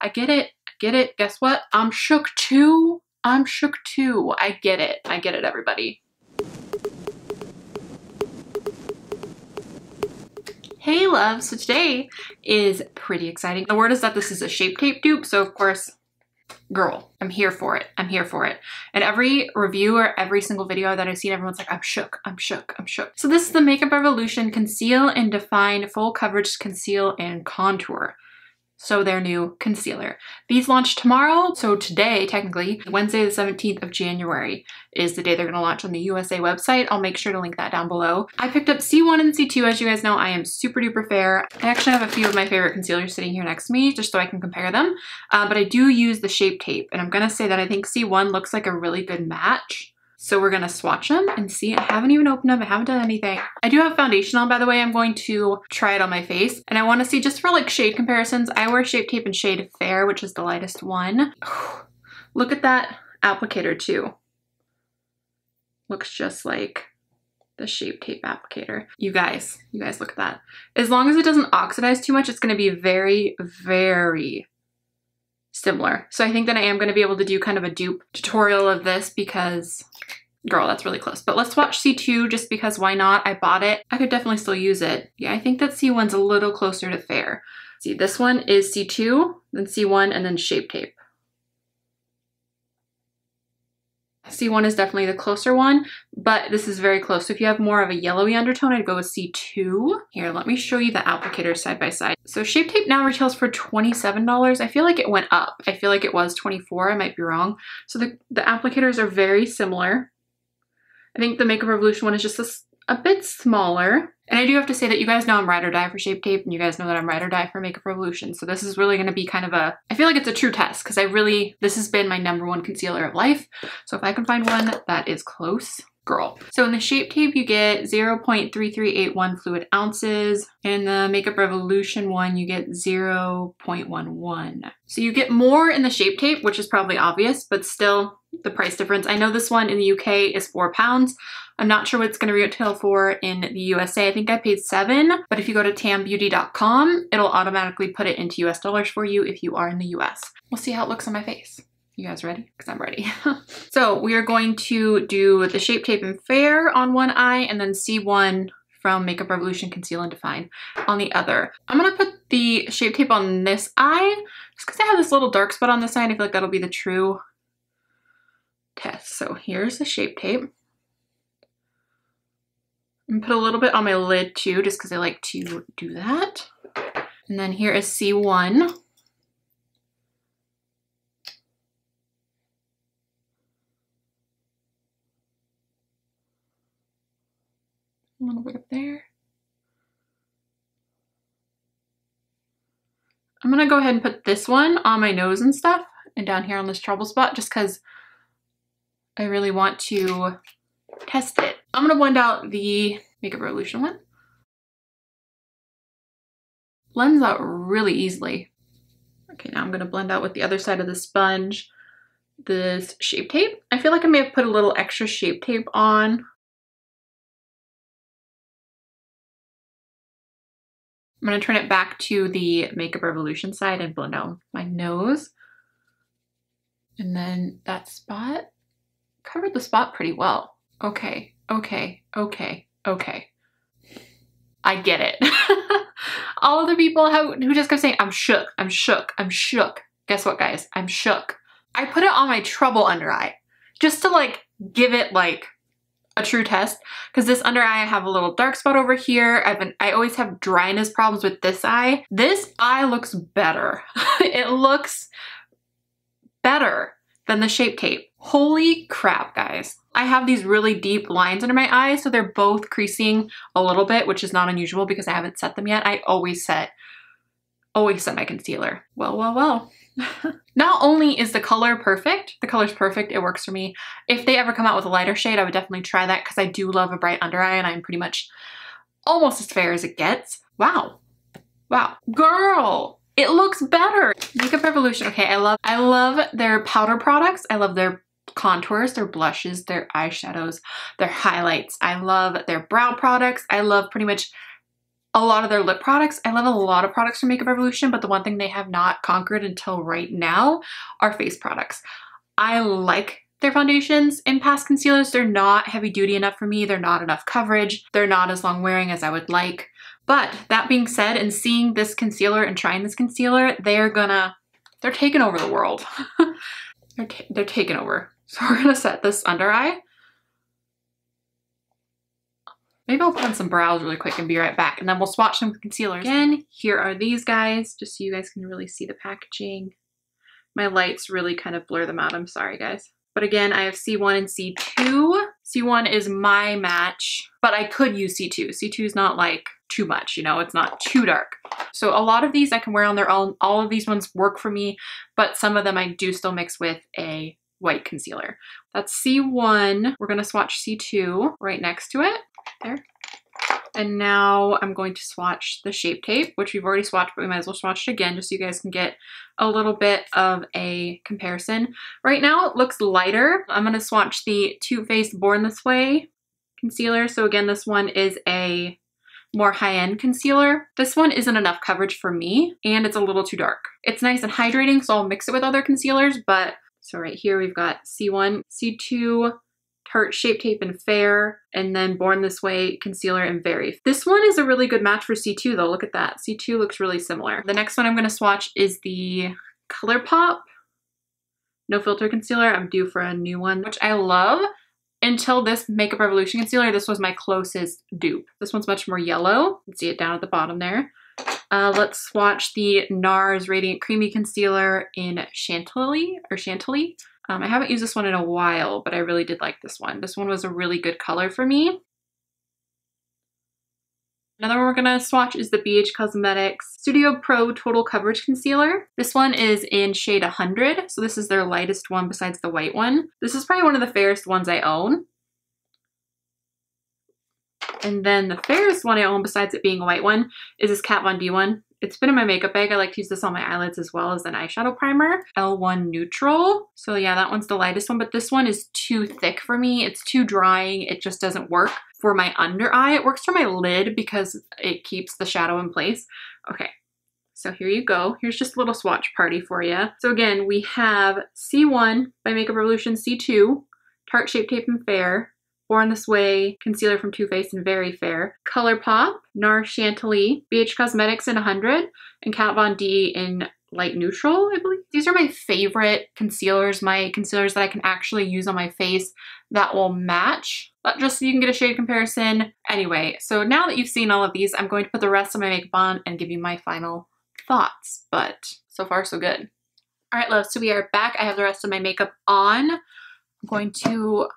I get it. I get it. Guess what? I'm shook too. I'm shook too. I get it. I get it, everybody. Hey love, so today is pretty exciting. The word is that this is a Shape Tape dupe, so of course, girl, I'm here for it. I'm here for it. And every review or every single video that I've seen, everyone's like, I'm shook, I'm shook, I'm shook. So this is the Makeup Revolution Conceal and Define Full Coverage Conceal and Contour. So their new concealer. These launch tomorrow. So today, technically, Wednesday the 17th of January is the day they're gonna launch on the USA website. I'll make sure to link that down below. I picked up C1 and C2. As you guys know, I am super duper fair. I actually have a few of my favorite concealers sitting here next to me just so I can compare them. But I do use the Shape Tape, and I'm gonna say that I think C1 looks like a really good match. So we're gonna swatch them and see. I haven't even opened them. I haven't done anything. I do have foundation on, by the way. I'm going to try it on my face. And I wanna see, just for like shade comparisons, I wear Shape Tape in shade Fair, which is the lightest one. Look at that applicator too. Looks just like the Shape Tape applicator. You guys look at that. As long as it doesn't oxidize too much, it's gonna be very, very similar. So I think that I am gonna be able to do kind of a dupe tutorial of this because, girl, that's really close. But let's swatch C2 just because why not? I bought it. I could definitely still use it. Yeah, I think that C1's a little closer to Fair. See, this one is C2, then C1, and then Shape Tape. C1 is definitely the closer one, but this is very close. So if you have more of a yellowy undertone, I'd go with C2. Here, let me show you the applicators side by side. So Shape Tape now retails for $27. I feel like it went up. I feel like it was $24. I might be wrong. So the applicators are very similar. I think the Makeup Revolution one is just a bit smaller. And I do have to say that you guys know I'm ride or die for Shape Tape, and you guys know that I'm ride or die for Makeup Revolution. So this is really gonna be kind of a, I feel like it's a true test because this has been my #1 concealer of life. So if I can find one that is close, girl. So in the Shape Tape, you get 0.3381 fluid ounces. In the Makeup Revolution one, you get 0.11. So you get more in the Shape Tape, which is probably obvious, but still the price difference. I know this one in the UK is £4. I'm not sure what it's going to retail for in the USA. I think I paid $7, but if you go to tambeauty.com, it'll automatically put it into US dollars for you if you are in the US. We'll see how it looks on my face. You guys ready? Because I'm ready. So we are going to do the Shape Tape in Fair on one eye and then C1 from Makeup Revolution Conceal and Define on the other. I'm going to put the Shape Tape on this eye just because I have this little dark spot on this side. I feel like that'll be the true test. So here's the Shape Tape. And put a little bit on my lid too, just because I like to do that. And then here is C1. A little bit up there. I'm gonna go ahead and put this one on my nose and stuff, and down here on this trouble spot, just because I really want to test it. I'm gonna blend out the Makeup Revolution one. Blends out really easily. Okay, now I'm gonna blend out with the other side of the sponge this Shape Tape. I feel like I may have put a little extra Shape Tape on. I'm gonna turn it back to the Makeup Revolution side and blend out my nose. And then that spot, covered the spot pretty well. Okay, okay, okay, okay. I get it. All of the people who just kept saying, I'm shook, I'm shook, I'm shook. Guess what, guys? I'm shook. I put it on my trouble under eye just to like give it like a true test, because this under eye I have a little dark spot over here. I always have dryness problems with this eye. This eye looks better. It looks better than the Shape Tape. Holy crap, guys. I have these really deep lines under my eyes, so they're both creasing a little bit, which is not unusual because I haven't set them yet. I always set my concealer. Well, well, well. Not only is the color perfect, the color's perfect, it works for me. If they ever come out with a lighter shade, I would definitely try that because I do love a bright under eye and I'm pretty much almost as fair as it gets. Wow. Wow. Girl, it looks better. Makeup Revolution. Okay, I love their powder products. I love their contours, their blushes, their eyeshadows, their highlights. I love their brow products. I love pretty much a lot of their lip products. I love a lot of products from Makeup Revolution, but the one thing they have not conquered until right now are face products. I like their foundations and past concealers. They're not heavy duty enough for me. They're not enough coverage. They're not as long wearing as I would like. But that being said, and seeing this concealer and trying this concealer, they're taking over the world. they're taking over. So we're gonna set this under eye. Maybe I'll put on some brows really quick and be right back, and then we'll swatch some concealers. Again, here are these guys, just so you guys can really see the packaging. My lights really kind of blur them out. I'm sorry, guys. But again, I have C1 and C2. C1 is my match, but I could use C2. C2 is not like too much, you know, it's not too dark. So a lot of these I can wear on their own. All of these ones work for me, but some of them I do still mix with a white concealer. That's C1. We're gonna swatch C2 right next to it. There. And now I'm going to swatch the Shape Tape, which we've already swatched, but we might as well swatch it again just so you guys can get a little bit of a comparison. Right now it looks lighter. I'm going to swatch the Too Faced Born This Way concealer. So again, this one is a more high-end concealer. This one isn't enough coverage for me, and it's a little too dark. It's nice and hydrating, so I'll mix it with other concealers, but so right here we've got C1, C2, Tarte Shape Tape in Fair, and then Born This Way concealer in Very. This one is a really good match for C2 though. Look at that. C2 looks really similar. The next one I'm going to swatch is the ColourPop No Filter concealer. I'm due for a new one, which I love. Until this Makeup Revolution concealer, this was my closest dupe. This one's much more yellow. You can see it down at the bottom there. Let's swatch the NARS Radiant Creamy Concealer in Chantilly. I haven't used this one in a while, but I really did like this one. This one was a really good color for me. Another one we're gonna swatch is the BH Cosmetics Studio Pro Total Coverage Concealer. This one is in shade 100, so this is their lightest one besides the white one. This is probably one of the fairest ones I own. And then the fairest one I own besides it being a white one is this Kat Von D one. It's been in my makeup bag. I like to use this on my eyelids as well as an eyeshadow primer. L1 Neutral. So yeah, that one's the lightest one, but this one is too thick for me. It's too drying. It just doesn't work for my under eye. It works for my lid because it keeps the shadow in place. Okay, so here you go. Here's just a little swatch party for you. So again, we have C1 by Makeup Revolution, C2, Tarte Shape Tape in Fair, Born This Way concealer from Too Faced in Very Fair, ColourPop, NARS Chantilly, BH Cosmetics in 100, and Kat Von D in light neutral, I believe. These are my favorite concealers, my concealers that I can actually use on my face that will match, just so you can get a shade comparison. Anyway, so now that you've seen all of these, I'm going to put the rest of my makeup on and give you my final thoughts, but so far so good. All right, loves, so we are back. I have the rest of my makeup on. I'm going to...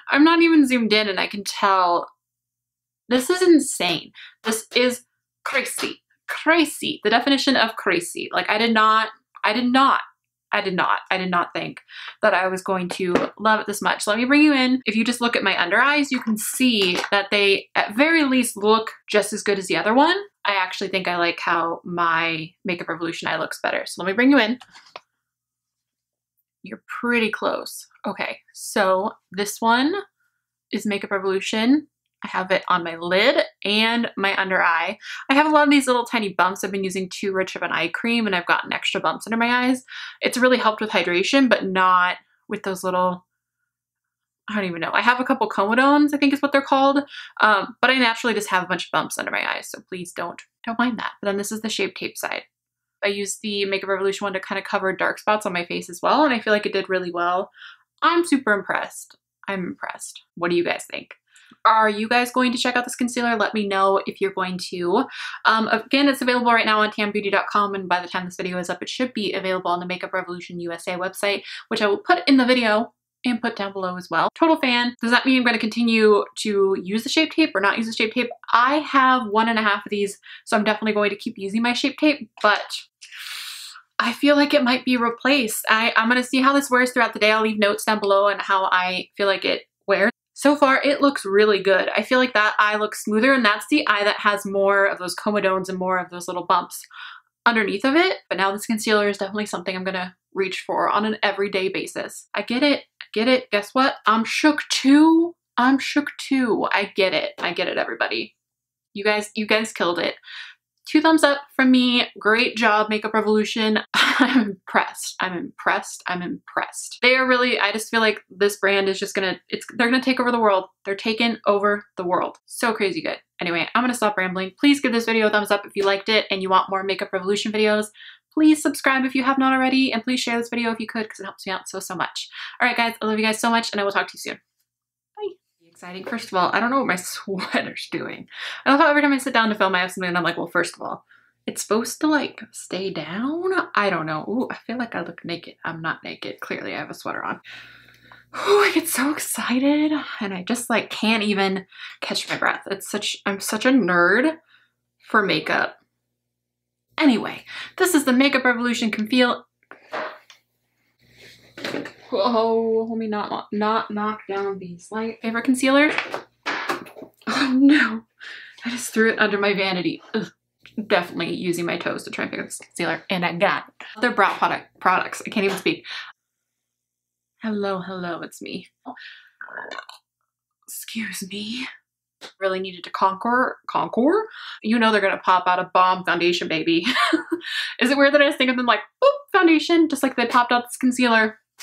I'm not even zoomed in and I can tell this is insane. This is crazy. Crazy. The definition of crazy. Like I did not think that I was going to love it this much. So let me bring you in. If you just look at my under eyes, you can see that they at very least look just as good as the other one. I actually think I like how my Makeup Revolution eye looks better. So let me bring you in. You're pretty close. Okay, so this one is Makeup Revolution. I have it on my lid and my under eye. I have a lot of these little tiny bumps. I've been using too rich of an eye cream and I've gotten extra bumps under my eyes. It's really helped with hydration, but not with those little, I don't even know. I have a couple comedones, I think is what they're called. But I naturally just have a bunch of bumps under my eyes. So please don't mind that. But then this is the Shape Tape side. I used the Makeup Revolution one to kind of cover dark spots on my face as well. And I feel like it did really well. I'm super impressed. I'm impressed. What do you guys think? Are you guys going to check out this concealer? Let me know if you're going to. Again, it's available right now on tanbeauty.com, and by the time this video is up, it should be available on the Makeup Revolution USA website, which I will put in the video and put down below as well. Total fan. Does that mean I'm going to continue to use the Shape Tape or not use the Shape Tape? I have 1.5 of these, so I'm definitely going to keep using my Shape Tape, but I feel like it might be replaced. I'm going to see how this wears throughout the day. I'll leave notes down below on how I feel like it wears. So far, it looks really good. I feel like that eye looks smoother, and that's the eye that has more of those comedones and more of those little bumps underneath of it. But now this concealer is definitely something I'm going to reach for on an everyday basis. I get it. I get it. Guess what? I'm shook too. I'm shook too. I get it. I get it, everybody. You guys killed it. 2 thumbs up from me. Great job, Makeup Revolution. I'm impressed. I'm impressed. I'm impressed. They are really, I just feel like this brand is just gonna, they're gonna take over the world. They're taking over the world. So crazy good. Anyway, I'm gonna stop rambling. Please give this video a thumbs up if you liked it and you want more Makeup Revolution videos. Please subscribe if you have not already, and please share this video if you could, because it helps me out so much. All right, guys, I love you guys so much, and I will talk to you soon. Exciting. First of all, I don't know what my sweater's doing. I love how every time I sit down to film I have something and I'm like, well, first of all, it's supposed to like stay down. I don't know. Ooh, I feel like I look naked. I'm not naked. Clearly I have a sweater on. Ooh, I get so excited and I just like can't even catch my breath. I'm such a nerd for makeup. Anyway, this is the Makeup Revolution Conceal. Oh, let me not knock down these light. Favorite concealer? Oh no, I just threw it under my vanity. Ugh. Definitely using my toes to try and pick up this concealer, and I got it. They're brow products. I can't even speak. Hello, it's me. Excuse me. Really needed to conquer? You know they're gonna pop out a bomb foundation, baby. Is it weird that I just think of them like, boop, foundation, just like they popped out this concealer?